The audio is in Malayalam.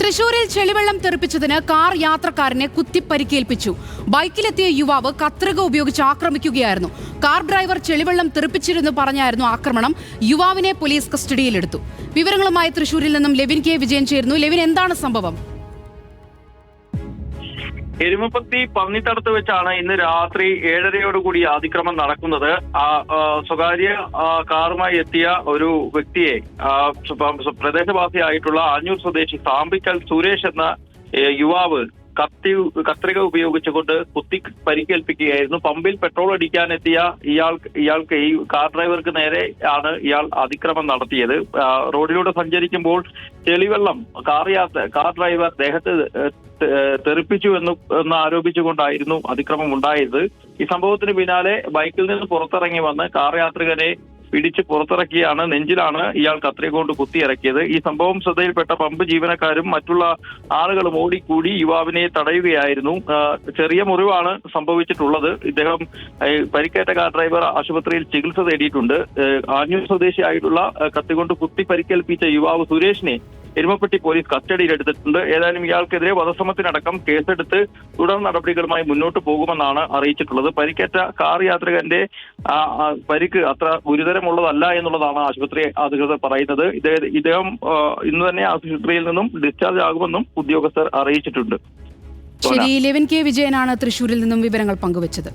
തൃശൂരിൽ ചെളിവെള്ളം തെറിപ്പിച്ചതിന് കാർ യാത്രക്കാരനെ കുത്തിപ്പരിക്കേൽപ്പിച്ചു. ബൈക്കിലെത്തിയ യുവാവ് കത്രിക ഉപയോഗിച്ച് ആക്രമിക്കുകയായിരുന്നു. കാർ ഡ്രൈവർ ചെളിവെള്ളം തെറിപ്പിച്ചിരുന്നു പറഞ്ഞായിരുന്നു ആക്രമണം. യുവാവിനെ പോലീസ് കസ്റ്റഡിയിലെടുത്തു. വിവരങ്ങളുമായി തൃശൂരിൽ നിന്നും ലെവിൻ കെ വിജയൻ ചേരുന്നു. ലെവിൻ, എന്താണ് സംഭവം? എരുമപ്പത്തി പന്നിത്തടത്ത് വെച്ചാണ് ഇന്ന് രാത്രി 7:30യോടുകൂടി അതിക്രമം നടക്കുന്നത്. സ്വകാര്യ കാറുമായി എത്തിയ ഒരു വ്യക്തിയെ പ്രദേശവാസിയായിട്ടുള്ള ആഞ്ഞൂർ സ്വദേശി സാമ്പിക്കൽ സുരേഷ് എന്ന യുവാവ് കത്രിക ഉപയോഗിച്ചുകൊണ്ട് കുത്തി പരിക്കേൽപ്പിക്കുകയായിരുന്നു. പമ്പിൽ പെട്രോൾ അടിക്കാനെത്തിയ ഇയാൾക്ക് ഈ കാർ ഡ്രൈവർക്ക് നേരെ ആണ് ഇയാൾ അതിക്രമം നടത്തിയത്. റോഡിലൂടെ സഞ്ചരിക്കുമ്പോൾ ചെളിവെള്ളം കാർ ഡ്രൈവർ ദേഹത്ത് തെറിപ്പിച്ചു എന്ന് ആരോപിച്ചുകൊണ്ടായിരുന്നു അതിക്രമം ഉണ്ടായത്. ഈ സംഭവത്തിന് പിന്നാലെ ബൈക്കിൽ നിന്ന് പുറത്തിറങ്ങി വന്ന് കാർ യാത്രികനെ പിടിച്ച് പുറത്തിറക്കിയാണ് നെഞ്ചിലാണ് ഇയാൾ കത്രിക കൊണ്ട് കുത്തിയിറക്കിയത്. ഈ സംഭവം ശ്രദ്ധയിൽപ്പെട്ട പമ്പ് ജീവനക്കാരും മറ്റുള്ള ആളുകളും ഓടിക്കൂടി യുവാവിനെ തടയുകയായിരുന്നു. ചെറിയ മുറിവാണ് സംഭവിച്ചിട്ടുള്ളത്. ഇദ്ദേഹം പരിക്കേറ്റ കാർ ഡ്രൈവർ ആശുപത്രിയിൽ ചികിത്സ തേടിയിട്ടുണ്ട്. ആഞ്ഞൂർ സ്വദേശിയായിട്ടുള്ള കത്തികൊണ്ട് കുത്തി പരിക്കേൽപ്പിച്ച യുവാവ് സുരേഷിനെ എരുമപ്പെട്ടി പോലീസ് കസ്റ്റഡിയിലെടുത്തിട്ടുണ്ട്. ഏതായാലും ഇയാൾക്കെതിരെ വധശ്രമത്തിനടക്കം കേസെടുത്ത് തുടർ നടപടികളുമായി മുന്നോട്ട് പോകുമെന്നാണ് അറിയിച്ചിട്ടുള്ളത്. പരിക്കേറ്റ കാർ യാത്രികന്റെ പരിക്ക് അത്ര ഗുരുതരമുള്ളതല്ല എന്നുള്ളതാണ് ആശുപത്രി അധികൃതർ പറയുന്നത്. ഇദ്ദേഹം ഇന്ന് തന്നെ ആശുപത്രിയിൽ നിന്നും ഡിസ്ചാർജ് ആകുമെന്നും ഉദ്യോഗസ്ഥർ അറിയിച്ചിട്ടുണ്ട്. ശരി, ലെവിൻ കെ വിജയനാണ് തൃശൂരിൽ നിന്നും വിവരങ്ങൾ പങ്കുവച്ചത്.